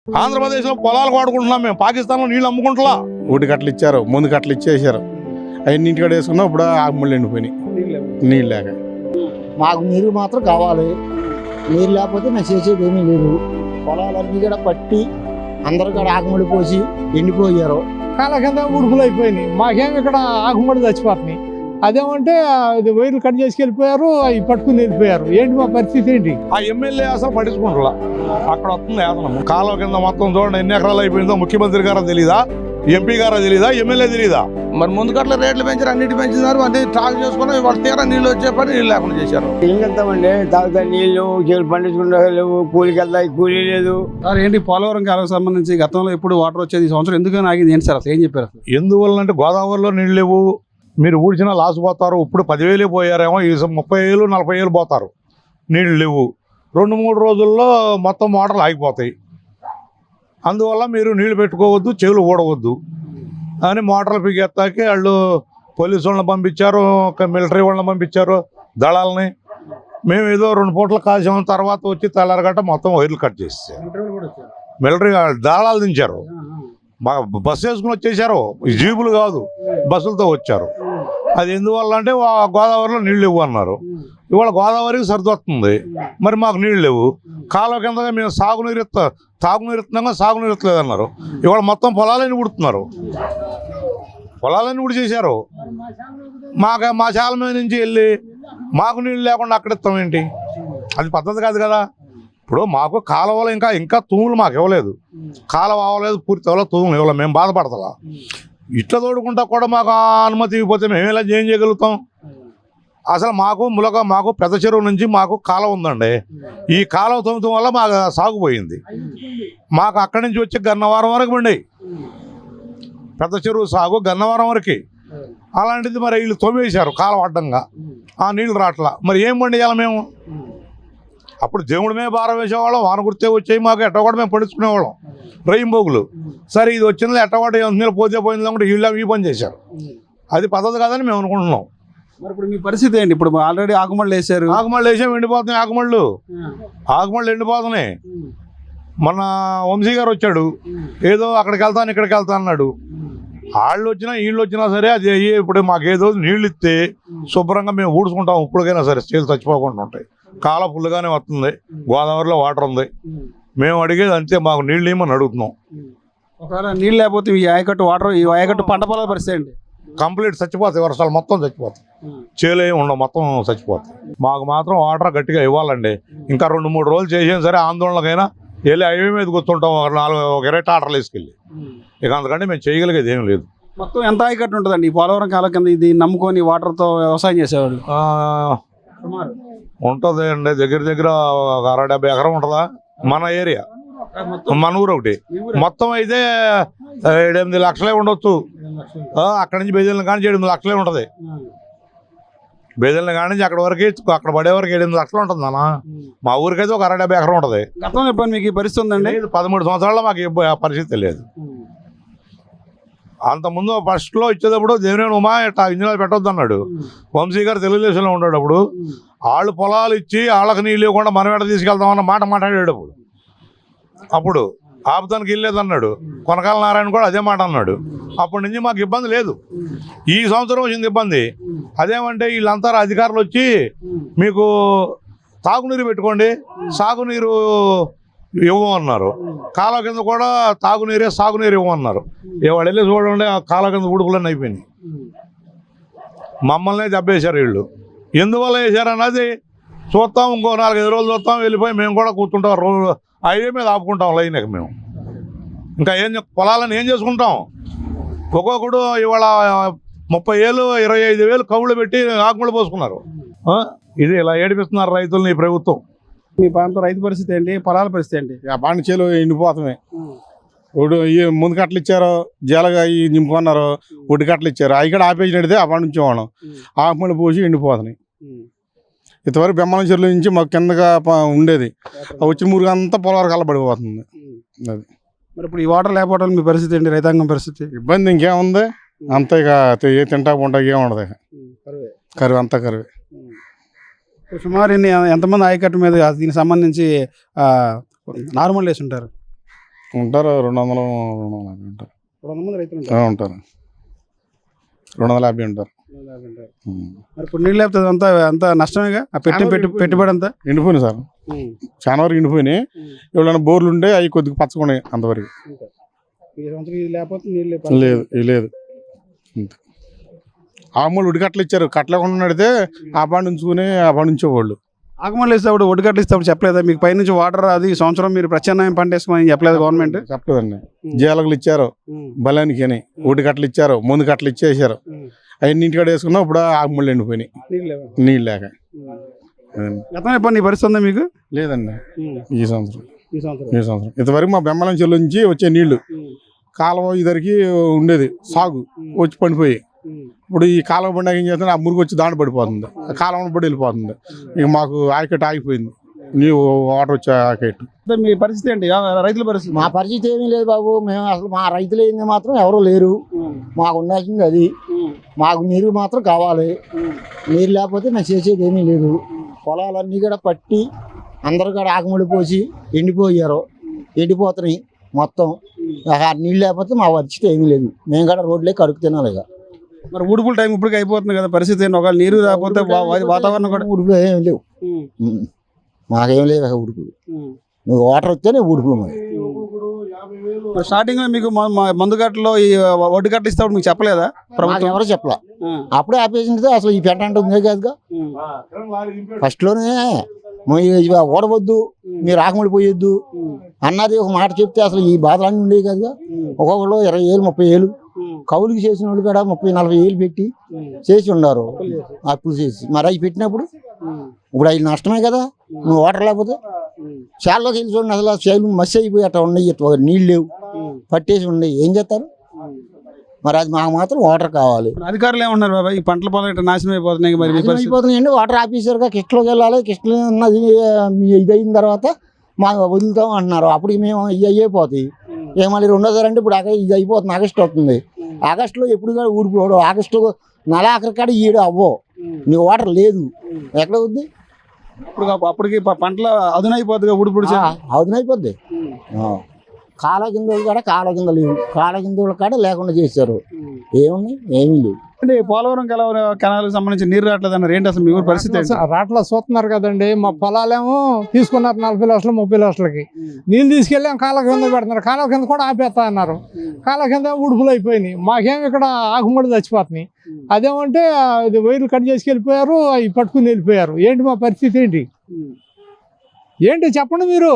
ఆంధ్రప్రదేశ్లో పొలాలు వాడుకుంటున్నాం మేము, పాకిస్తాన్లో నీళ్ళు అమ్ముకుంటున్నా. ఊటి కట్టలు ఇచ్చారు, ముందు కట్టలు ఇచ్చేసారు, అవన్నీ ఇంటికాడ వేసుకున్నాం. ఇప్పుడు ఆకుముళ్ళు ఎండిపోయినాయి నీళ్ళు లేక. మాకు నీరు మాత్రం కావాలి, నీరు లేకపోతే మేము చేసేది ఏమీ లేదు. పొలాలన్నీ కూడా పట్టి అందరూ కూడా ఆకుముడి పోసి ఎండిపోయారు. కాల కింద ఉడుపులు అయిపోయినాయి, మాకేం ఇక్కడ ఆకుముడి చచ్చిపోతున్నాయి. అదేమంటే అది వైర్లు కట్ చేసుకు వెళ్ళిపోయారు, అవి పట్టుకుని వెళ్ళిపోయారు. ఏంటి మా పరిస్థితి ఏంటి? ఆ ఎమ్మెల్యే అసలు పట్టించుకుంటున్నా. అక్కడ వస్తుంది ఏదన్నా కాలువ కింద మొత్తం చూడండి ఎన్ని ఎకరాలు అయిపోయిందో. ముఖ్యమంత్రి గారో తెలీదా, ఎంపీ గారో తెలీదా, ఎమ్మెల్యే తెలీదా? మరి ముందు గట్ల రేట్లు పెంచారు, అన్నిటి పెంచినారు. అన్ని ట్రాక్ చేసుకుని వాళ్ళు తీరా నీళ్ళు వచ్చే పని నీళ్ళు లేకుండా చేశారు. ఏం వెళ్తామండి, తాగుతా నీళ్ళు పండించుకుంటా లేవు, కూలికి వెళ్తా కూలీ లేదు. సార్ ఏంటి పోలవరం కాలువకు సంబంధించి గతంలో ఎప్పుడు వాటర్ వచ్చేది, ఈ సంవత్సరం ఎందుకని ఆగింది ఏంటి సార్? అసలు ఏం చెప్పారు అసలు? ఎందువల్ల అంటే గోదావరిలో నీళ్ళు లేవు, మీరు ఊడ్చినా లాస్ పోతారు. ఇప్పుడు 10,000 పోయారేమో, ఈ 30,000 40,000 పోతారు. నీళ్ళు లేవు, 2-3 రోజుల్లో మొత్తం మోటార్లు ఆగిపోతాయి. అందువల్ల మీరు నీళ్లు పెట్టుకోవద్దు, చెవులు ఊడవద్దు అని మోటార్లు పీకెత్తాకి వాళ్ళు పోలీసు వాళ్ళని పంపించారు, మిలిటరీ వాళ్ళని పంపించారు, దళాలని. మేము ఏదో 2 పూటలు కాసాం, తర్వాత వచ్చి తెల్లారగట్ట మొత్తం వైర్లు కట్ చేసేసారు. మిలిటరీ దళాలు దించారు, బస్సు వేసుకుని వచ్చేసారు. జీబులు కాదు, బస్సులతో వచ్చారు. అది ఎందువల్ల అంటే గోదావరిలో నీళ్ళు లేవు అన్నారు. ఇవాళ గోదావరికి సరిదొస్తుంది, మరి మాకు నీళ్ళు లేవు. కాలువ కిందగా మేము తాగునీరు ఇస్తున్నాగా సాగునీరు ఇస్తలేదన్నారు. ఇవాళ మొత్తం పొలాలన్నీ ఉడుతున్నారు, పొలాలన్నీ ఉడి చేశారు. మా శాల మీద నుంచి వెళ్ళి మాకు నీళ్ళు లేకుండా అక్కడ ఇస్తాం ఏంటి? అది పద్ధతి కాదు కదా. ఇప్పుడు మాకు కాలువలు ఇంకా తూములు మాకు ఇవ్వలేదు, కాలువ అవ్వలేదు, పూర్తి అవ్వలేదు, తూములు ఇవ్వలేదు. మేము బాధపడతా. ఇట్లా తోడుకుంటా కూడా మాకు అనుమతి ఇవ్వకపోతే మేము ఎలా ఏం చేయగలుగుతాం? అసలు మాకు పెద్ద చెరువు నుంచి మాకు కాలువ ఉందండి. ఈ కాలువ తోమటం వల్ల మాకు సాగుపోయింది. మాకు అక్కడి నుంచి వచ్చి గన్నవరం వరకు పండి పెద్ద చెరువు సాగు గన్నవరం వరకు. అలాంటిది మరి వీళ్ళు తోమేశారు కాలువ అడ్డంగా, ఆ నీళ్ళు రాట్లా. మరి ఏం పండియాలి మేము? అప్పుడు దేవుడి మీద భారం వేసేవాళ్ళం, వాన గుర్తే వచ్చాయి మాకు, ఎట్టగొడ మేము పండించుకునేవాళ్ళం రైంబోగులు. సరే ఇది వచ్చింది ఎట్టగొడ నీళ్ళు పోతే పోయింది కూడా వీళ్ళు ఈ పని చేశారు. అది పద్ధతి కాదని మేము అనుకుంటున్నాం. మరి ఇప్పుడు మీ పరిస్థితి ఏంటి? ఇప్పుడు ఆల్రెడీ ఆకుమళ్ళు వేసారు, ఆకుమళ్ళు వేసాం, ఎండిపోతున్నాయి ఆకుమళ్ళు ఎండిపోతున్నాయి. మొన్న వంశీ గారు వచ్చాడు, ఏదో అక్కడికి వెళ్తాను ఇక్కడికి వెళ్తాను అన్నాడు. వాళ్ళు వచ్చినా వీళ్ళు వచ్చినా సరే అది ఇప్పుడు మాకేదో నీళ్ళు ఇస్తే శుభ్రంగా మేము ఊడ్చుకుంటాం. ఇప్పటికైనా సరే చేతులు చచ్చిపోకుండా ఉంటాయి. కాల ఫుల్గానే వస్తుంది, గోదావరిలో వాటర్ ఉంది. మేము అడిగేది అంతే, మాకు నీళ్ళు ఏమని అడుగుతున్నాం. ఒకవేళ నీళ్ళు లేకపోతే ఈ ఆయకట్టు వాటర్, ఈ ఆయకట్టు పంట పొలాల పరిస్థితి ఏంటి? కంప్లీట్ చచ్చిపోతాయి, వర్షాలు మొత్తం చచ్చిపోతాయి, చేలు ఏమి ఉండవు, మొత్తం చచ్చిపోతాయి. మాకు మాత్రం వాటర్ గట్టిగా ఇవ్వాలండి. ఇంకా 2-3 రోజులు చేసినా సరే ఆందోళనకైనా వెళ్ళి హైవే మీద కూర్చుంటాం, 20 టాటర్లు వేసుకెళ్ళి. ఇక అంతకంటే మేము చేయగలిగేది ఏం లేదు. మొత్తం ఎంత ఆయకట్టు ఉంటుందండి ఈ పోలవరం కాలం కింద ఇది నమ్ముకొని వాటర్తో వ్యవసాయం చేసేవాళ్ళు? ఉంటుంది అండి, దగ్గర ఒక 60-70 ఎకరం ఉంటుందా మన ఏరియా, మన ఊరు ఒకటి. మొత్తం అయితే 7-8 లక్షలే ఉండొచ్చు. అక్కడి నుంచి బేదెల్ని కానీ 7-8 లక్షలే ఉంటుంది. బేదెల్ని కానీ నుంచి అక్కడ వరకు, అక్కడ పడే వరకు 7-8 లక్షలు ఉంటుంది అన్న. మా ఊరికైతే ఒక 60-70 ఎకరం ఉంటుంది. గతంలో ఎప్పుడు మీకు ఈ పరిస్థితి ఉందండి? 13 సంవత్సరాల్లో మాకు ఆ పరిస్థితి లేదు. అంతకుముందు ఫస్ట్లో ఇచ్చేటప్పుడు దేవినేని ఉమా ఇట్లా ఇంజనీర్ పెట్టొద్దు అన్నాడు. వంశీ గారు తెలుగుదేశంలో ఉండేటప్పుడు వాళ్ళు పొలాలు ఇచ్చి వాళ్ళకి నీళ్ళు ఇవ్వకుండా మనం ఎక్కడ తీసుకెళ్తామన్న మాట మాట్లాడేటప్పుడు అప్పుడు ఆపుతానికి వెళ్ళేదన్నాడు. కొనకాల నారాయణ కూడా అదే మాట అన్నాడు. అప్పటి నుంచి మాకు ఇబ్బంది లేదు. ఈ సంవత్సరం వచ్చింది ఇబ్బంది. అదేమంటే వీళ్ళంతా అధికారులు వచ్చి మీకు తాగునీరు పెట్టుకోండి, సాగునీరు ఇవ్వమన్నారు. కాలువ కింద కూడా సాగునీరు ఇవ్వమన్నారు. వాళ్ళు వెళ్ళి చూడండి, ఆ కాలువ కింద ఉడుపులన్నీ అయిపోయినాయి. మమ్మల్ని దెబ్బేశారు వీళ్ళు. ఎందువల్ల వేశారన్నది చూస్తాం, ఇంకో 4-5 రోజులు చూస్తాం, వెళ్ళిపోయి మేము కూడా కూర్చుంటాం. హైవే మీద ఆపుకుంటాం లైన్కి. మేము ఇంకా పొలాలను ఏం చేసుకుంటాం? ఒక్కొక్కడు ఇవాళ 30,000 25,000 కవులు పెట్టి ఆకుమళ్ళు పోసుకున్నారు. ఇది ఇలా ఏడిపిస్తున్నారు రైతుల్ని ఈ ప్రభుత్వం. మీ ప్రాంతం రైతు పరిస్థితి ఏంటి, పొలాల పరిస్థితి ఏంటి? పంట చేలు ఎండిపోతున్నాయి. ముందు కట్టలు ఇచ్చారు, జీలగా నింపుకున్నారు, ఒడ్డు కట్టలు ఇచ్చారు, అవి కూడా ఆపేసి నడితే ఆ పంట ఉంచేవాళ్ళం. ఆకుమళ్ళు పోసి ఎండిపోతున్నాయి. ఇంతవరకు బెమ్మల చెరువుల నుంచి మాకు కిందగా ఉండేది, వచ్చిన మురుగు అంతా పొలాలకు అల్లబడిపోతుంది. అది మరి ఇప్పుడు ఈ వాటర్ లేకపోవడం మీ పరిస్థితి ఏంటి, రైతాంగం పరిస్థితి? ఇబ్బంది ఇంకేముంది, అంతా ఇక ఏ తింటా ఉంటా ఏముండదు, కరువు అంతా కరువే. సుమారు ఎంతమంది ఆయకట్టు మీద దీనికి సంబంధించి నార్మల్ వేసి ఉంటారు? ఉంటారు 200 ఉంటారు 200 రైతులు ఉంటారు 250 ఉంటారు. మరి ఇప్పుడు నీళ్ళు లేకపోతే అంతా అంత నష్టమేగా ఆ పెట్టుబడి అంతా. ఎండిపోయినాయి సార్, చాలా వరకు ఎండిపోయినాయి. ఎవరైనా బోర్లు ఉంటే అవి కొద్దిగా పచ్చకున్నాయి అంతవరకు. ఈ సంవత్సరం ఇది లేకపోతే నీళ్ళు లేదు లేదు ఆమూలు ఉడికట్లు ఇచ్చారు, కట్టలేకుండా నడితే ఆ పండు ఉంచుకుని ఆ పండు ఉంచేవాళ్ళు. ఆగమలు వేసేటప్పుడు ఒడ్డుగట్లు ఇస్తేప్పుడు చెప్పలేదా మీకు పైనుంచి వాటర్ అది ఈ సంవత్సరం మీరు ప్రత్యామ్నాయం పంట వేసుకోమని చెప్పలేదు గవర్నమెంట్? చెప్పలేదండి. జీలకలు ఇచ్చారు, బలానికి అని ఉడికట్లు ఇచ్చారు, ముందు కట్టలు ఇచ్చేసారు. అవన్నీ ఇంటికాడ వేసుకున్నా ఇప్పుడు ఆకుముళ్ళు ఎండిపోయినాయి నీళ్ళు లేక. గతంలో ఎప్పుడు నీ పరిస్థితి ఉందా మీకు? లేదండి ఈ సంవత్సరం ఇంతవరకు మా బెమ్మలం చెల్లు నుంచి వచ్చే నీళ్లు కాలువ ఇద్దరికి ఉండేది సాగు వచ్చి పడిపోయి. ఇప్పుడు ఈ కాలువ పండుగ ఏం చేస్తున్నా ఆ మురుగు వచ్చి దాంట్లో పడిపోతుంది, కాలువ పడి వెళ్ళిపోతుంది. ఇక మాకు ఆయకట్టు ఆగిపోయింది, నీవు వాటర్ వచ్చే ఆయకట్టు. మీ పరిస్థితి ఏంటి రైతుల పరిస్థితి? మా పరిస్థితి ఏమీ లేదు బాబు. మేము అసలు మా రైతులు ఏంది మాత్రం ఎవరు లేరు. మాకు ఉండాల్సింది అది. మాకు నీరు మాత్రం కావాలి. నీరు లేకపోతే మేము చేసేది ఏమీ లేదు. పొలాలన్నీ కూడా పట్టి అందరు కూడా ఆకుముడి పోసి ఎండిపోతున్నాయి మొత్తం. నీళ్ళు లేకపోతే మా పరిస్థితి ఏమీ లేదు. మేము కూడా రోడ్లే కడుపు తినాలి. ఇక మరి ఊడుపుల టైం ఇప్పటికి అయిపోతుంది కదా, పరిస్థితి ఏంటి? ఒకవేళ నీరు రాకపోతే వాతావరణం కూడా ఉడుపులు ఏం లేవు. మాకేం లేవు ఉడుపులు. నువ్వు వాటర్ వస్తేనే ఉడుపులు. మరి స్టార్టింగ్ లో మీకు మందుగట్లో ఈ ఒడ్డుగట్లు ఇస్తే మీకు చెప్పలేదా ప్రభుత్వం? ఎవరో చెప్పలా. అప్పుడే ఆపేసింది. అసలు ఈ పెంట అంటే ఉందే కాదుగా. ఫస్ట్ లోనే ఓడవద్దు, మీరు ఆకుముడి పోయొద్దు అన్నది ఒక మాట చెప్తే అసలు ఈ బాధలన్నీ ఉండేవి కదుగా. ఒక్కొక్కరు 20,000 30,000 కౌలుకి చేసిన వాళ్ళు కూడా 30-40,000 పెట్టి చేసి ఉన్నారు అప్పులు చేసి. మరి అవి పెట్టినప్పుడు ఇప్పుడు అవి నష్టమే కదా. నువ్వు వాటర్ లేకపోతే చాలాలోకి వెళ్ళి చూడండి, అసలు చేలు మసి అయిపోయి అట్లా ఉన్నాయి. నీళ్ళు లేవు, పట్టేసి ఉన్నాయి. ఏం చేస్తారు మరి? అది మాకు మాత్రం వాటర్ కావాలి. అధికారులు ఏమన్నారు బాబా ఈ పంటల పొలం ఇట్లా నాశనం అయిపోతున్నాయి మరి అయిపోతున్నాయండి. వాటర్ ఆఫీసర్గా కిస్టలోకి వెళ్ళాలి. కిస్టలో ఉన్నది ఇది అయిన తర్వాత మాకు వదులుతాం అంటున్నారు. అప్పటికి మేము ఇవి అయిపోతాయి. మళ్ళీ రెండోసారి అంటే ఇప్పుడు ఇది అయిపోతుంది. ఆగస్టు అవుతుంది. ఆగస్టులో ఎప్పుడు కూడా ఊడిపోవడం. ఆగస్టు నెలాఖరి కాడ ఈడు అవ్వవు. నీ వాటర్ లేదు, ఎక్కడ ఉంది? అప్పటికి పంటల అదునైపోద్ది, ఊడిపుడు అదునైపోద్ది. కాల కిందలు కాడ కాల కింద లేవు. కాల కిందల కాడ లేకుండా చేశారు. ఏముంది? ఏమీ లేవు. అంటే పోలవరం కెనాల్కి సంబంధించి నీరు రావట్లేదు అన్నారు. ఏంటి అసలు మీ ఊరు పరిస్థితి? రాట్లా చూస్తున్నారు కదండి. మా పొలాలేమో తీసుకున్నారు 40 లక్షలు 30 లక్షలకి. నీళ్ళు తీసుకెళ్ళాం కాల కింద పెడుతున్నారు. కాల కింద కూడా ఆపేస్తా అన్నారు. కాల కింద ఉడుపులు అయిపోయినాయి. మాకేం ఇక్కడ ఆకుముడి చచ్చిపోతున్నాయి. అదేమంటే ఇది వైర్లు కట్ చేసుకెళ్ళిపోయారు, అవి పట్టుకుని వెళ్ళిపోయారు. ఏంటి మా పరిస్థితి ఏంటి? చెప్పండి మీరు.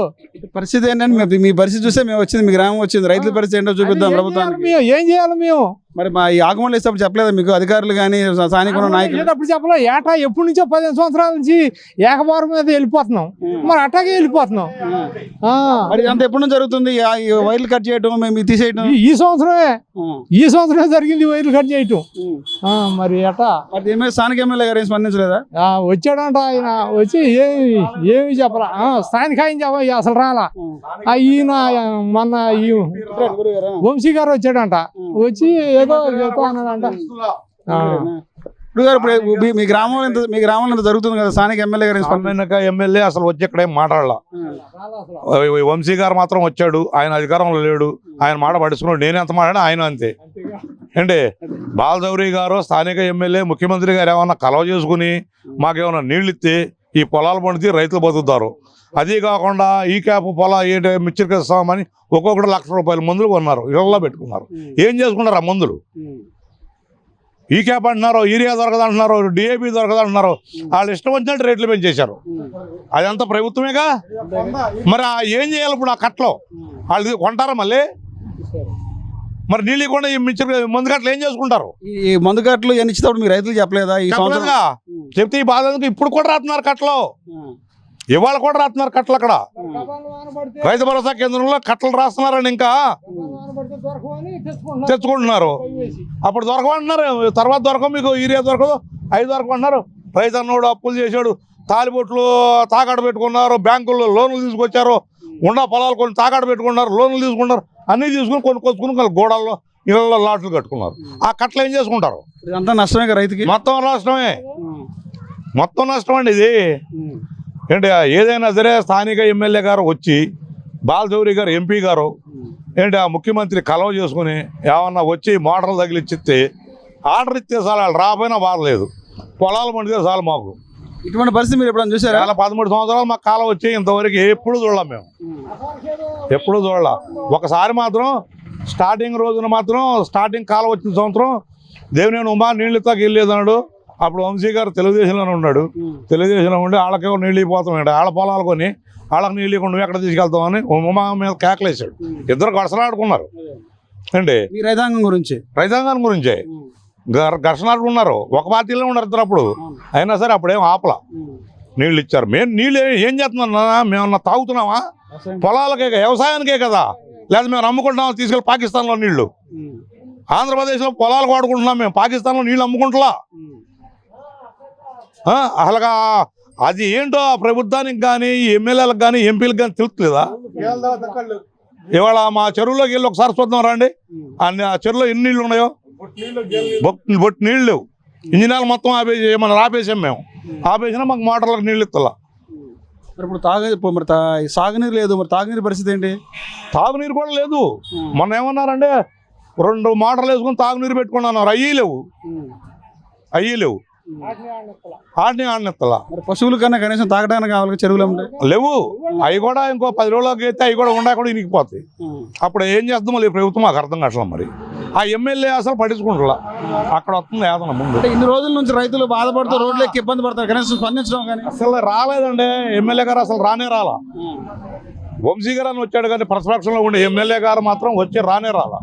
పరిస్థితి ఏంటంటే మీ పరిస్థితి చూస్తే మేము వచ్చింది, మీ గ్రామం వచ్చింది. రైతుల పరిస్థితి ఏంటో చూపిద్దాం ప్రభుత్వానికి. ఏం చేయాలి మేము? మరి మా ఈ ఆగమలు వేసేటప్పుడు చెప్పలేదా మీకు అధికారులు కానీ స్థానిక నాయకులు? అప్పుడు చెప్పలే. ఏటా ఎప్పటి నుంచో 15 సంవత్సరాల నుంచి ఏకవారం మీద వెళ్ళిపోతున్నాం. మరి అట్టాగే వెళ్ళిపోతున్నాం. మరి అంత ఎప్పటి నుంచి జరుగుతుంది ఈ వైర్లు కట్ చేయటం, మేము తీసేయటం? ఈ సంవత్సరమే జరిగింది వైర్లు కట్ చేయటం. మరి ఎట్టా? మరి ఏమైనా స్థానిక ఎమ్మెల్యే గారు ఏం స్పందించలేదా? వచ్చాడంట ఆయన. వచ్చి ఏమి చెప్పరా. స్థానిక ఆయన అసలు రాలా. ఈయన మొన్న వంశీ గారు వచ్చాడంట. వచ్చి ఏదో చెప్తా అన్నాడంట. ఇప్పుడు మీ గ్రామంలో ఇంత జరుగుతుంది కదా, స్థానిక ఎమ్మెల్యే గారు ఎమ్మెల్యే అసలు వచ్చి ఇక్కడ ఏం మాట్లాడాల. వంశీ గారు మాత్రం వచ్చాడు. ఆయన అధికారంలో లేడు. ఆయన మాట పడుచుకున్నాడు. నేను ఎంత మాట్లాడా ఆయన అంతే. ఏంటి బాలచౌరి గారు స్థానిక ఎమ్మెల్యే ముఖ్యమంత్రి గారు ఏమన్నా కలవ చేసుకుని మాకేమన్నా నీళ్ళు ఇస్తే ఈ పొలాలు పండితే రైతులు బతుకుతారు. అదే కాకుండా ఈ క్యాప్ ఏంటి మిక్చర్కి ఇస్తామని ఒక్కొక్కటి ₹1,00,000 మందులు కొన్నారు, ఇళ్లలో పెట్టుకున్నారు. ఏం చేసుకుంటారు ఆ మందులు? ఈ క్యాప్ అంటున్నారు, యూరియా దొరకదు అంటున్నారు, డిఏపి దొరకదు అంటున్నారు. వాళ్ళు ఇష్టం వచ్చినట్టు రేట్లు పెంచేశారు. అదంతా ప్రభుత్వమేగా. మరి ఏం చేయాలి ఇప్పుడు? ఆ కట్టలో వాళ్ళు కొంటారా మళ్ళీ? మరి నీళ్ళు కూడా ఈ మిక్చర్ మందు కట్టలు ఏం చేసుకుంటారు? ఈ మందు కట్టలు ఎన్ని ఇచ్చినప్పుడు మీ రైతులు చెప్పలేదా? ఈ సంవత్సరం చెప్తే ఈ బాధ ఇప్పుడు కూడా రాస్తున్నారు కట్టలో. ఇవాళ కూడా రాస్తున్నారు కట్టలు. అక్కడ రైతు భరోసా కేంద్రంలో కట్టలు రాస్తున్నారని ఇంకా తెచ్చుకుంటున్నారు. అప్పుడు దొరకమంటున్నారు, తర్వాత దొరకవు, మీకు యూరియా దొరకదు, అవి దొరకమంటున్నారు. రైతు అన్నోడు అప్పులు చేశాడు, తాలిబొట్లు తాకట్టు పెట్టుకున్నారు, బ్యాంకుల్లో లోన్లు తీసుకొచ్చారు, ఉండా పొలాలు కొన్ని తాకట్టు పెట్టుకున్నారు, లోన్లు తీసుకున్నారు, అన్నీ తీసుకుని కొనుక్కొచ్చుకుని గోడల్లో ఇళ్ళల్లో లాట్లు కట్టుకున్నారు. ఆ కట్టలు ఏం చేసుకుంటారు? అంతా నష్టమే రైతుకి. మొత్తం నష్టం అండి ఇది. ఏంటి ఏదైనా సరే స్థానిక ఎమ్మెల్యే గారు వచ్చి, బాలచౌరి గారు ఎంపీ గారు ఏంటి ఆ ముఖ్యమంత్రి కలవ చేసుకుని ఏమన్నా వచ్చి మోటార్లు తగిలిచ్చిస్తే ఆర్డర్ ఇస్తే చాలు, వాళ్ళు రాకపోయినా బాధలేదు, పొలాలు పండితే చాలు మాకు. ఇటువంటి పరిస్థితి మీరు ఎప్పుడైనా చూసారా? 13 సంవత్సరాలు మాకు కాలం వచ్చి ఇంతవరకు ఎప్పుడు చూడలేం మేము, ఎప్పుడు చూడలే. ఒకసారి మాత్రం స్టార్టింగ్ రోజున మాత్రం స్టార్టింగ్ కాలం వచ్చిన సంవత్సరం దేవినేని ఉమా నీళ్ళు ఇస్తాకి వెళ్ళేదన్నాడు. అప్పుడు వంశీ గారు తెలుగుదేశంలోనే ఉన్నాడు, తెలుగుదేశంలో ఉండి వాళ్ళకేమో నీళ్ళు ఇవ్వబోతాం, వాళ్ళ పొలాలు కొని వాళ్ళకి నీళ్ళు ఇవ్వకుండా నువ్వు ఎక్కడ తీసుకెళ్తామని ఉమా మీద కేకలేసాడు. ఇద్దరు ఘర్షణాడుకున్నారు అండి. మీ రైతాంగం గురించి రైతాంగాన్ని గురించే ఘర్షణాడుకున్నారు. ఒక పార్టీలో ఉన్నారు ఇద్దరు అప్పుడు, అయినా సరే అప్పుడేం ఆపల, నీళ్ళు ఇచ్చారు. మేము నీళ్ళు ఏం చేస్తున్నాం, మేమన్నా తాగుతున్నామా? పొలాలకే, వ్యవసాయానికే కదా, లేదా మేము అమ్ముకుంటున్నాం తీసుకెళ్ళి పాకిస్తాన్లో నీళ్లు. ఆంధ్రప్రదేశ్లో పొలాలు వాడుకుంటున్నాం మేము, పాకిస్తాన్లో నీళ్ళు అమ్ముకుంటున్నా. అసలుగా అది ఏంటో ఆ ప్రభుత్వానికి కానీ ఎమ్మెల్యేలకు కానీ ఎంపీలకు కానీ తెలుస్తలేదా? ఇవాళ మా చెరువులోకి వెళ్ళి ఒకసారి చూద్దాం రండి, ఆ చెరువులో ఎన్ని నీళ్ళు ఉన్నాయో. బొట్టు నీళ్ళు లేవు, ఇంజినాలు మొత్తం ఆపేసి ఏమన్నా ఆపేసాం మేము, ఆపేసినా మాకు మోటార్లకు నీళ్ళు ఇస్తలా. ఇప్పుడు సాగునీరు లేదు, మరి తాగునీరు పరిస్థితి ఏంటి? తాగునీరు కూడా లేదు. మొన్న ఏమన్నారంటే 2 మోటార్లు వేసుకుని తాగునీరు పెట్టుకున్నారు, అయ్యి లేవు, ఆడిని ఆడినెత్తలా. మరి పశువుల కన్నా కనీసం తాగడానికి కావాలి చెరువులు లేవు. అవి కూడా ఇంకో 10 రోజులకి అయితే అవి కూడా ఉండా కూడా ఇనికిపోతాయి. అప్పుడు ఏం చేద్దాం మళ్ళీ ప్రభుత్వం మాకు అర్థం కావట్లేదు. మరి ఆ ఎమ్మెల్యే అసలు పట్టించుకుంటా, అక్కడ వస్తుంది ఏదన్నా ముందు. ఇన్ని రోజుల నుంచి రైతులు బాధపడుతూ రోడ్లు ఎక్కి ఇబ్బంది పడతారు, కనీసం స్పందించడం కానీ అసలు రాలేదండి. ఎమ్మెల్యే గారు అసలు రాలా. వంశీ గారు అని వచ్చాడు కానీ ప్రతిపక్షంలో ఉండే ఎమ్మెల్యే గారు మాత్రం వచ్చి రాలా.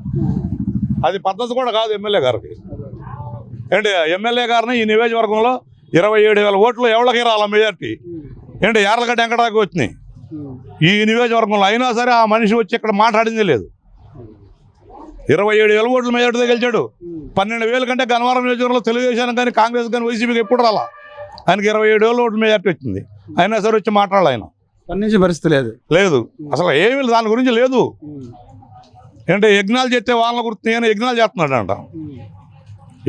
అది పద్ధతి కూడా కాదు ఎమ్మెల్యే గారికి. ఏంటి ఎమ్మెల్యే గారిని ఈ నియోజకవర్గంలో 27,000 ఓట్లు ఎవరికి రాలా మెజార్టీ. ఏంటి యార్లగడ్డ వెంకటరావుకి వచ్చినాయి ఈ నియోజకవర్గంలో, అయినా సరే ఆ మనిషి వచ్చి ఇక్కడ మాట్లాడింది లేదు. 27,000 ఓట్లు మెజార్టీతో గెలిచాడు. 12,000 కంటే గన్నవరం నియోజకవర్గంలో తెలుగుదేశం కానీ కాంగ్రెస్ కానీ వైసీపీకి ఎప్పుడు రాలా. ఆయనకి 27,000 ఓట్లు మెజార్టీ వచ్చింది, అయినా సరే వచ్చి మాట్లాడాలి. ఆయన స్పందించే పరిస్థితి లేదు అసలు ఏమీ దాని గురించి లేదు. ఏంటంటే యజ్ఞాలు చేస్తే వాళ్ళని గుర్తు యజ్ఞాలు చేస్తున్నాడు అంట.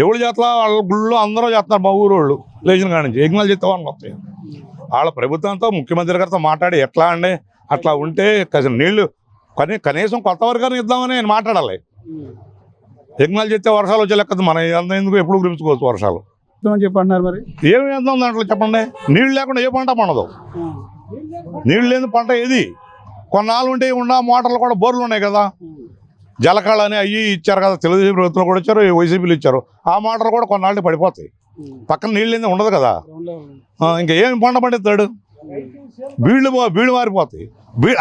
ఎవరు చేస్తా వాళ్ళ గుళ్ళు అందరూ చేస్తున్నారు, మా ఊరు వాళ్ళు లేచిన కాడి నుంచి యజ్ఞాలు చేస్తే వాళ్ళని వస్తాయి. వాళ్ళ ప్రభుత్వంతో ముఖ్యమంత్రి గారితో మాట్లాడి ఎట్లా అండి అట్లా ఉంటే నీళ్లు కనీసం కొత్త వర్గాన్ని ఇద్దామని ఆయన మాట్లాడాలి. యజ్ఞాలు చేస్తే వర్షాలు వచ్చే లెక్క మన ఎందుకు ఎప్పుడు గురించుకోవచ్చు వర్షాలు చెప్పంటున్నారు. మరి ఏమి చేద్దాం దాంట్లో చెప్పండి. నీళ్ళు లేకుండా ఏ పంట పండదు. నీళ్ళు లేని పంట ఏది? కొన్నాళ్ళు ఉంటే మోటార్లు కూడా బోర్లు ఉన్నాయి కదా, జలకాళ్ళని అవి ఇచ్చారు కదా, తెలుగుదేశం ప్రభుత్వం కూడా ఇచ్చారు, వైసీపీలు ఇచ్చారు. ఆ మోటార్లు కూడా కొన్నాళ్ళు పడిపోతాయి, పక్కన నీళ్ళు ఏంది ఉండదు కదా. ఇంకా ఏమి పంట పండిస్తాడు? బీళ్ళు మారిపోతాయి.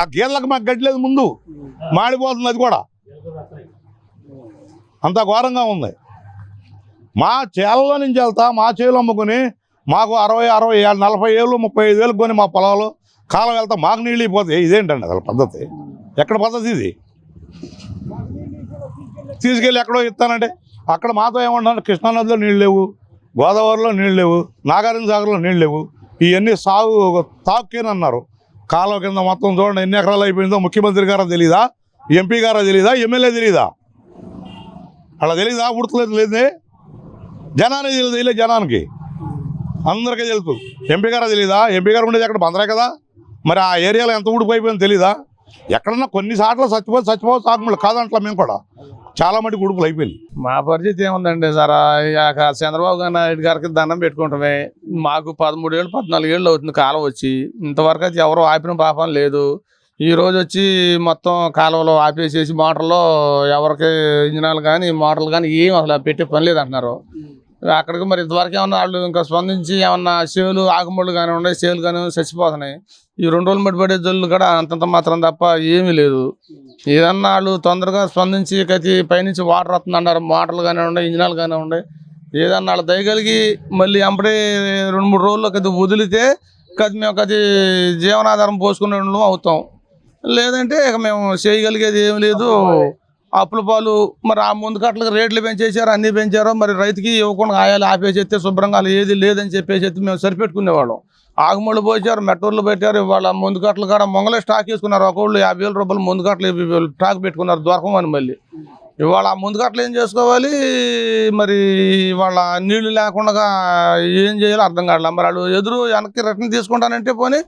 ఆ గేదెలకు మాకు గడ్డి లేదు, ముందు మాడిపోతుంది. అది కూడా అంత ఘోరంగా ఉంది. మా చేలలో నుంచి వెళ్తా మా చేలు అమ్ముకుని మాకు 60, 40 ఏళ్ళు 35 ఏళ్ళు కొని మా పొలాలు కాలం వెళ్తా మాకు నీళ్ళు అయిపోతాయి. ఇదేంటండి అసలు పద్ధతి? ఎక్కడ పద్ధతి ఇది? తీసుకెళ్ళి ఎక్కడో ఇస్తానంటే అక్కడ మాతో ఏమంటారు, కృష్ణానదిలో నీళ్ళు లేవు, గోదావరిలో నీళ్ళు లేవు, నాగార్జున సాగర్లో నీళ్ళు లేవు. ఇవన్నీ తాకుకేనన్నారు. కాలువ కింద మొత్తం చూడండి ఎన్ని ఎకరాలు అయిపోయిందో. ముఖ్యమంత్రి గారో తెలీదా, ఎంపీ గారో తెలీదా, ఎమ్మెల్యే తెలీదా? అలా తెలీదా? ఉడతలేదు లేదే, జనానికి తెలియదు. జనానికి అందరికీ తెలుసు. ఎంపీ గారో తెలీదా? ఎంపీ గారు ఉండేది అక్కడ బందరే కదా, మరి ఆ ఏరియాలో ఎంత ఊడిపోయిపోయిందో తెలీదా? ఎక్కడన్నా కొన్నిసార్లు చచ్చిపోవచ్చు సాగుముళ్ళు కాదంట్లా. మేము కూడా చాలా మటుకు ఉడుపులు అయిపోయింది. మా పరిస్థితి ఏముందండి సార్, చంద్రబాబు నాయుడు గారికి దండం పెట్టుకుంటామే. మాకు 13 ఏళ్ళు 14 ఏళ్ళు అవుతుంది కాలం వచ్చి, ఇంతవరకు అయితే ఎవరు ఆపిన పాపం లేదు. ఈ రోజు వచ్చి మొత్తం కాలువలో ఆపేసేసి మోటార్లో ఎవరికి ఇంజనాలు కానీ మోటార్లు కానీ ఏం అసలు పెట్టే పని లేదు అంటున్నారు. అక్కడికి మరి ఇంతవరకు ఏమన్నా వాళ్ళు ఇంకా స్పందించి ఏమన్నా సేవలు ఆకుముళ్ళు కానీ ఉన్నాయి, సేవలు కానీ చచ్చిపోతున్నాయి. ఈ 2 రోజులు మట్టి పడే జల్లు కూడా అంతంత మాత్రం తప్ప ఏమీ లేదు. ఏదన్నా వాళ్ళు తొందరగా స్పందించి కతి పైనుంచి వాటర్ వస్తుందన్నారు, మోటార్లు కానీ ఉన్నాయి, ఇంజనాలు కానీ ఉన్నాయి. ఏదన్నా వాళ్ళు దయగలిగి మళ్ళీ అప్పుడే 2-3 రోజుల్లో కది వదిలితే మేము కది జీవనాధారం పోసుకునే అవుతాం. లేదంటే ఇక మేము చేయగలిగేది ఏమి లేదు. అప్పుల పాలు మరి ఆ ముందు కట్టలకు రేట్లు పెంచేసారు, అన్నీ పెంచారు. మరి రైతుకి ఇవ్వకుండా ఆయాలు ఆపేసేస్తే శుభ్రంగా ఏది లేదని చెప్పేసి మేము సరిపెట్టుకునేవాళ్ళం. ఆగుమూళ్ళు పోసారు, మెట్టూర్లు పెట్టారు. ఇవాళ ముందు కట్టలు కాడ మొంగలే స్టాక్ వేసుకున్నారు. ఒకళ్ళు 50,000 రూపాయలు ముందు కట్టలు 50,000 స్టాక్ పెట్టుకున్నారు దొరకమని. మళ్ళీ ఇవాళ ఆ ముందు కట్టలు ఏం చేసుకోవాలి? మరి ఇవాళ నీళ్లు లేకుండా ఏం చేయాలో అర్థం కావట్లేదు. మరి వాళ్ళు ఎదురు వెనక్కి రిటర్న్ తీసుకుంటానంటే పోనీ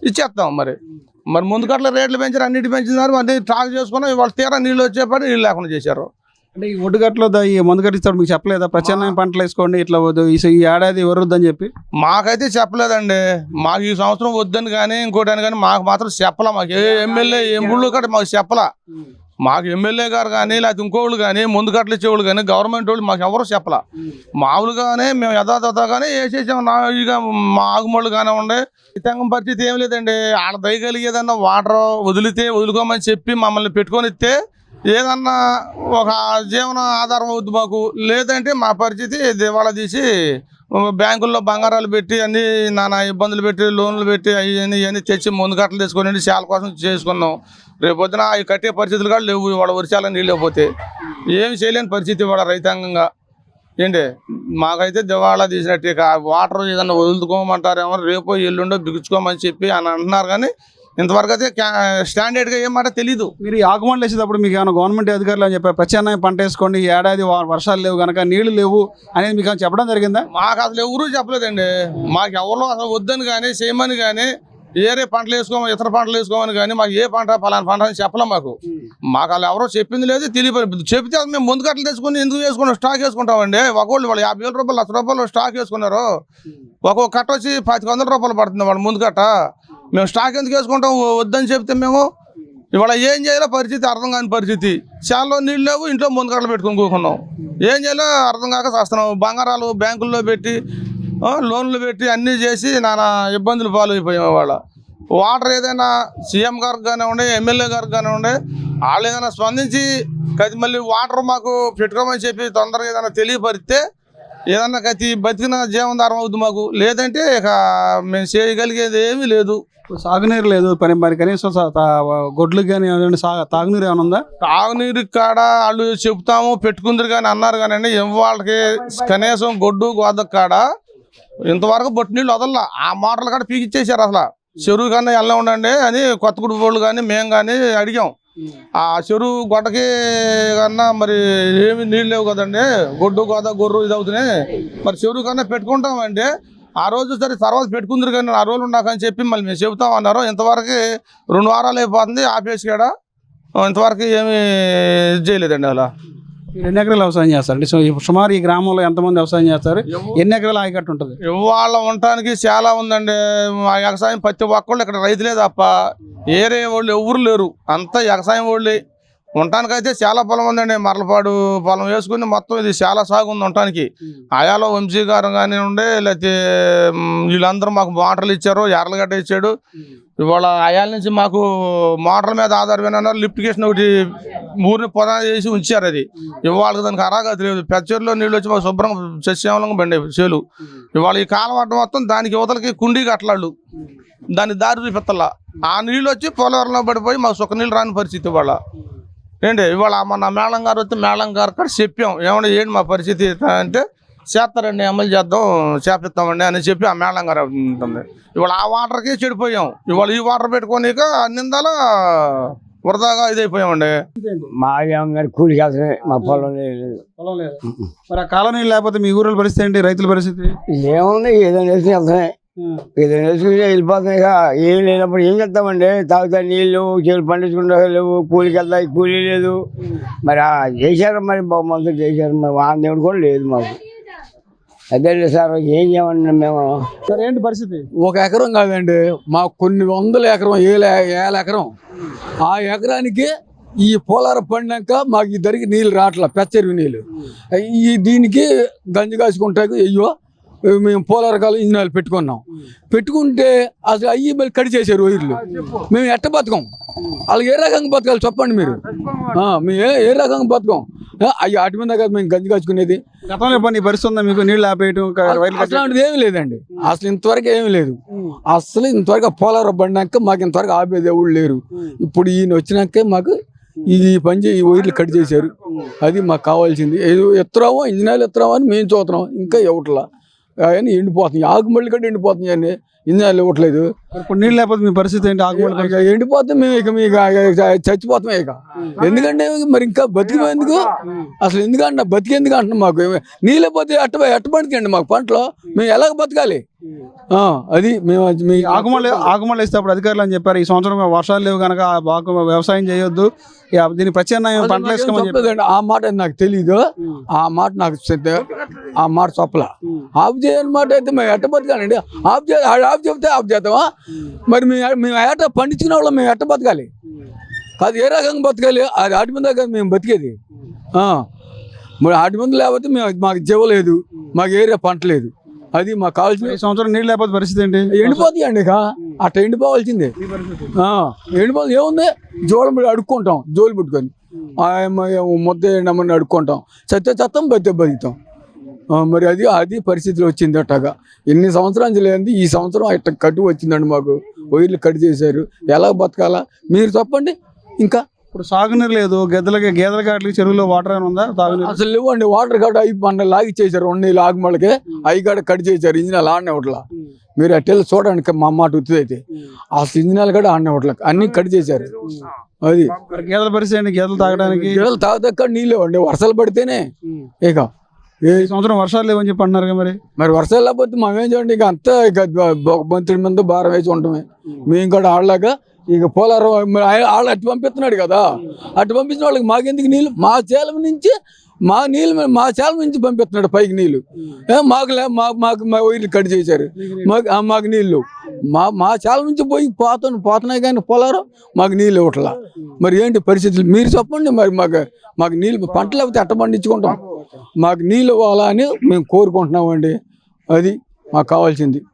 ఇచ్చేస్తాం. మరి మరి ముందు కట్ల రేట్లు పెంచారు, అన్నిటి పెంచినారు, అన్ని ట్రాక్ చేసుకున్నాం. వాళ్ళు తీరా నీళ్ళు వచ్చేపాటు నీళ్ళు లేకుండా చేశారు. అంటే ఈ ఒడ్డుగట్లో ఈ మందు కట్టిస్తాడు మీకు చెప్పలేదా ప్రత్యామ్నాయ పంటలు వేసుకోండి ఇట్లా వద్దు ఈ ఏడాది వరొద్దని చెప్పి? మాకైతే చెప్పలేదండి. మాకు ఈ సంవత్సరం వద్దని కానీ ఇంకోటి అని కానీ మాకు మాత్రం చెప్పలా. మాకు ఏ ఎమ్మెల్యే ఏం గుళ్ళు కూడా మాకు చెప్పలా. మాకు ఎమ్మెల్యే గారు కానీ లేకపోతే ఇంకోళ్ళు కానీ ముందు కట్టలు ఇచ్చేవాళ్ళు కానీ గవర్నమెంట్ వాళ్ళు మాకు ఎవరు చెప్పలా. మామూలుగానే మేము యథాతథగానే వేసేసాం. ఇక మా ఆగుమళ్ళు కానీ ఉండే ఇతంగం పరిస్థితి ఏం లేదండి. ఆడ దయగలిగేదన్నా వాటర్ వదులుకోమని చెప్పి మమ్మల్ని పెట్టుకొని ఇస్తే ఏదన్నా ఒక జీవన ఆధారం అవుద్ది మాకు. లేదంటే మా పరిస్థితి దివాళా తీసి బ్యాంకుల్లో బంగారాలు పెట్టి అన్ని నానా ఇబ్బందులు పెట్టి లోన్లు పెట్టి అవన్నీ తెచ్చి ముందు కట్టలు తీసుకొని చాలా కోసం చేసుకున్నాం. రేపు పొద్దున అవి కట్టే పరిస్థితులు కూడా లేవు. ఇవాళ వర్షాలను నీళ్ళు లేకపోతే ఏమి చేయలేని పరిస్థితి ఇవాళ రైతాంగంగా. ఏంటి మాకైతే దివాళా తీసినట్టు. ఇక వాటర్ ఏదన్నా వదులుకోమంటారేమో, రేపో ఎల్లుండో బిగుచుకోమని చెప్పి అని అంటున్నారు. కానీ ఇంతవరకు అయితే స్టాండర్డ్గా ఏం మాట తెలీదు. మీరు ఈ ఆకుమండలు వేసేటప్పుడు మీకు ఏమైనా గవర్నమెంట్ అధికారులు అని చెప్పారు ప్రత్యామ్నాయ పంట వేసుకోండి ఈ ఏడాది వర్షాలు లేవు కనుక నీళ్లు లేవు అనేది మీకు చెప్పడం జరిగిందా? మాకు అసలు ఎవరూ చెప్పలేదండి. మాకు ఎవరో అసలు వద్దని కానీ చేయమని కానీ ఏరే పంటలు వేసుకోమని ఇతర పంటలు వేసుకోమని కానీ మాకు ఏ పంట పలానా పంట అని చెప్పలేం. మాకు వాళ్ళు ఎవరో చెప్పింది లేదు, తెలియదు. చెప్తే మేము ముందు కట్టలు తెచ్చుకుని ఎందుకు వేసుకున్నాం, స్టాక్ వేసుకుంటామండి. ఒకళ్ళు వాళ్ళు 50,000 రూపాయలు 1,00,000 రూపాయలు స్టాక్ వేసుకున్నారు. ఒక్కొక్క కట్ట వచ్చి 2,500 రూపాయలు పడుతుంది వాళ్ళు ముందు కట్ట. మేము స్టాక్ ఎందుకు వేసుకుంటాం వద్దని చెప్తే మేము ఇవాళ ఏం చేయాలో పరిస్థితి అర్థం కాని పరిస్థితి. చాలా నీళ్ళు లేవు, ఇంట్లో ముందు కట్టలు పెట్టుకొని కూకున్నాం. ఏం చేయాలో అర్థం కాక చేస్తున్నాం. బంగారాలు బ్యాంకుల్లో పెట్టి లోన్లు పెట్టి అన్నీ చేసి నానా ఇబ్బందులు పాలైపోయాం. వాళ్ళ వాటర్ ఏదైనా సీఎం గారికి కానివ్వండి ఎమ్మెల్యే గారికి కానివ్వండి వాళ్ళు ఏదైనా స్పందించి మళ్ళీ వాటర్ మాకు పెట్టుకోమని చెప్పి తొందరగా ఏదైనా తెలియపరిస్తే ఏదన్నా బతికిన జీవనాధారం అవుతుంది మాకు. లేదంటే ఇక మేము చేయగలిగేది ఏమీ లేదు. సాగునీరు లేదు మరి కనీసం గొడ్లకు కానీ తాగునీరు ఏమైనా ఉందా? తాగునీరు కాడ వాళ్ళు చెప్తాము పెట్టుకుందరు కానీ అన్నారు కానీ అండి వాళ్ళకి కనీసం గొడ్డు గోద కాడ ఇంతవరకు బొట్టు నీళ్ళు వదల్లా. ఆ మోటార్లు కాడ పీకిచ్చేసారు. అసలు చెరువు కన్నా ఎలా ఉండండి అని కొత్తగూడి వాళ్ళు కానీ మేము కానీ అడిగాం. ఆ చెరువు గొడ్డకి కన్నా మరి ఏమి నీళ్ళు లేవు కదండి, గొడ్డు గోద గొర్రు ఇది అవుతున్నాయి. మరి చెరువు కన్నా పెట్టుకుంటామంటే ఆ రోజు సరే తర్వాత పెట్టుకుందరు కానీ ఆ రోజులు ఉన్నాకని చెప్పి మళ్ళీ మేము చెబుతాం అన్నారు. ఇంతవరకు 2 వారాలు అయిపోతుంది ఆపేసి కాడ ఇంతవరకు ఏమీ చేయలేదండి. అలా ఎన్ని ఎకరాలు వ్యవసాయం చేస్తారు అంటే సుమారు ఈ గ్రామంలో ఎంతమంది వ్యవసాయం చేస్తారు? ఎన్ని ఎకరాలు ఆయకట్టు ఉంటుంది? ఇవాళ ఉండటానికి చాలా ఉందండి. వ్యవసాయం ప్రతి ఒక్కళ్ళు ఇక్కడ రైతులే తప్ప ఏరే వాళ్ళు ఎవరు లేరు, అంతా వ్యవసాయం వాళ్ళే. ఉండటానికైతే చాలా పొలం ఉందండి. మరలపాడు పొలం వేసుకుని మొత్తం ఇది చాలా సాగు ఉంది ఉండటానికి. ఆయాలో వంశీ గారు కానీ ఉండే లేకపోతే వీళ్ళందరూ మాకు మోటార్లు ఇచ్చారు, ఎర్రగడ్డ ఇచ్చాడు. ఇవాళ ఆయాల నుంచి మాకు మోటార్ల మీద ఆధారమైన లిఫ్టికేషన్ ఒకటి ఊరిని పొదా చేసి ఉంచారు. అది ఇవాళ దానికి అరాగతి లేదు. పెద్ద చెరువులో నీళ్ళు వచ్చి మాకు శుభ్రంగా సస్యవలంగా బండి చేలు. ఇవాళ ఈ కాలవడ్డం మొత్తం దానికి యువతలకి కుండీ కట్టలాళ్ళు దాన్ని దారి చూపెత్తల్లా. ఆ నీళ్ళు వచ్చి పోలవరంలో పడిపోయి మాకు సుఖ నీళ్ళు రాని పరిస్థితి. ఇవాళ ఏంటి ఇవాళ మన మేళం గారు వస్తే మేళం గారు కూడా చెప్పాం ఏమన్నా ఏంటి మా పరిస్థితి అంటే చేస్తారండి అమలు చేద్దాం చేపిస్తామండి అని చెప్పి ఆ మేళం గారు ఉంటుంది. ఇవాళ ఆ వాటర్కి చెడిపోయాం. ఇవాళ ఈ వాటర్ పెట్టుకోనిక నిందాల వరదాగా ఇదైపోయామండి. మా గారి కూలికి వెళ్తామే, మా పొలం లేదు. మరి ఆ కాలం నీళ్ళు లేకపోతే మీ ఊళ్ళో పరిస్థితి ఏంటి, రైతుల పరిస్థితి? ఏముంది ఏదైనా వేసుకుని వెళ్తామే, ఏదైనా వేసుకుని వెళ్ళిపోతాయి. ఇక ఏం లేనప్పుడు ఏం చేస్తామండి? తాగుతా నీళ్ళు చెరువు పండించుకుంటా లేవు, కూలికి వెళ్తాయి కూలీ లేదు. మరి చేశారు మరి బహుమతులు చేశారు, మరి వాన దేవుడు కూడా లేదు మాకు. అదే సార్ ఏం చేయమండి మేము. సార్ ఏంటి పరిస్థితి? 1 ఎకరం కాదండి మాకు కొన్ని వందల ఎకరం, ఏళ్ళ ఎకరం. ఆ ఎకరానికి ఈ పోలారం పడినాక మాకు ఈ ధరికి నీళ్ళు రావట్లా, పెచ్చరివి నీళ్ళు. దీనికి గంజి కాసుకుంటాకు అయ్యో మేము పోలారకాలు ఇంజనాలు పెట్టుకుంటే అసలు అయ్యి మళ్ళీ కడి చేశారు వైర్లు. మేము ఎట్ట బతకం? వాళ్ళకి ఏ రకంగా బతకాలి చెప్పండి మీరు? మేము ఏ రకంగా బతకం? అయ్యి వాటి మీద కదా మేము గంజి కాచుకునేది. గతంలో పని పరిస్థితి ఉందా మీకు? నీళ్ళు ఆపేయటం అట్లాంటిది ఏమి లేదండి. అసలు ఇంతవరకు ఏమి లేదు. అసలు ఇంతవరకు పోలారం పడినాక మాకు ఇంతవరకు ఆపేది ఎవరు లేరు. ఇప్పుడు ఈయన వచ్చినాకే మాకు ఈ పని ఈ వైర్లు కట్ చేశారు. అది మాకు కావాల్సింది. ఏదో ఎత్తురామో ఇంజనాలు ఎత్తురామో అని మేము చూస్తున్నాం, ఇంకా ఇవ్వట్లా. అవన్నీ ఎండిపోతున్నాయి, ఆకుమళ్ళు కూడా ఎండిపోతున్నాయి అండి, ఇంజనాలు ఇవ్వట్లేదు. ఇప్పుడు నీళ్ళు లేకపోతే మీ పరిస్థితి ఏంటి? ఆకుమళ్ళు ఎండిపోతాం మేము, ఇక మీకు చచ్చిపోతామే ఇక. ఎందుకంటే మరి ఇంకా బతికేందుకు అసలు ఎందుకంటే బతికేందుకు అంటున్నాం. మాకు నీళ్ళు పోతే ఎట్ట బతికండి మాకు పంటలో మేము ఎలాగ బతకాలి? అది మేము మీ ఆకుమళ్ళు వేస్తే అప్పుడు అధికారులు అని చెప్పారు ఈ సంవత్సరం వర్షాలు లేవు కనుక బాగా వ్యవసాయం చేయొద్దు దీని ప్రత్యామ్నాయం పంటలు వేసుకోమని చెప్పారు. చెప్పలేదండి. ఆ మాట నాకు తెలీదు. ఆ మాట నాకు ఆ మాట చెప్పలా. ఆఫ్ చేయని మాట అయితే మేము ఎట్ట బతకాలండి? ఆఫ్ చెప్తే ఆఫ్ చేద్దామా? మరి మేము ఎట్ట పండించుకునే వాళ్ళం మేము ఎట్ట బతకాలి? అది ఏ రకంగా బతకాలి? అది ఆటి మీద కదా మేము బతికేది. మరి ఆటి మీద లేకపోతే మాకు జీవ లేదు, మాకు ఏరియా పంట లేదు. అది మాకు కావాల్సిన. ఈ సంవత్సరం నీళ్ళు లేకపోతే పరిస్థితి ఏంటి? ఎండిపోతాయండి. ఇక అట్ట ఎండిపోవాల్సిందే. ఎండిపోతుంది ఏముంది? జోలు అడుక్కుంటాం, జోలు పెట్టుకొని ముద్ద నమ్మని అడుక్కుంటాం, చెత్తం బతుకుతాం. మరి అది పరిస్థితిలో వచ్చింది. అట్టగా ఎన్ని సంవత్సరాలు లేనిది ఈ సంవత్సరం అట్ట కట్టు వచ్చిందండి. మాకు వైర్లు కట్ చేశారు. ఎలా బతకాలా మీరు చెప్పండి. ఇంకా ఇప్పుడు సాగునీరు లేదు, గేదెల కాట్లకి చెరువులో వాటర్ ఏమైనా ఉందా? తాగునీరు అసలు లేవండి. వాటర్ కాడ అవి మన లాగిచ్చేసారు. 2 నీళ్ళు ఆగుమళ్ళకి అవి కాడ కట్ చేశారు. ఇంజినాలు ఆడనే ఒకట్లా. మీరు అట్టెళ్ళి చూడండి. మా మాట ఉత్తిది అయితే అసలు ఇంజినాలు కూడా ఆడనే ఒకట్లా అన్ని కట్ చేశారు. అది గేదెల పరిస్థితి ఏంటి? గేదెలు తాగడానికి గేదెలు తాగదక్క నీళ్ళు ఇవ్వండి. వర్షాలు పడితేనే. ఇక ఈ సంవత్సరం వర్షాలు లేవని చెప్పి అంటున్నారు మరి వర్షాలు లేకపోతే మేమేం చేయండి? ఇక అంతా ఇక మంత్రి మీద భారం వేసి ఉండటమే. మేము కూడా ఆడలాగా ఇక పోలారం వాళ్ళు అటు పంపిస్తున్నాడు కదా. అటు పంపించిన వాళ్ళకి మాకెందుకు నీళ్ళు? మా చేల నుంచి మా చేల నుంచి పంపిస్తున్నాడు పైకి నీళ్ళు. మాకు మా వైర్లు కట్ చేశారు. మాకు నీళ్ళు మా చేల నుంచి పోతున్నాయి కానీ పోలారం మాకు నీళ్ళు ఇవ్వట్లా. మరి ఏంటి పరిస్థితులు మీరు చెప్పండి. మరి మాకు నీళ్ళు పంట లేకపోతే ఎట్ట పండించుకుంటాం? మాకు నీళ్ళు ఇవ్వాలా అని మేము కోరుకుంటున్నామండి. అది మాకు కావాల్సింది.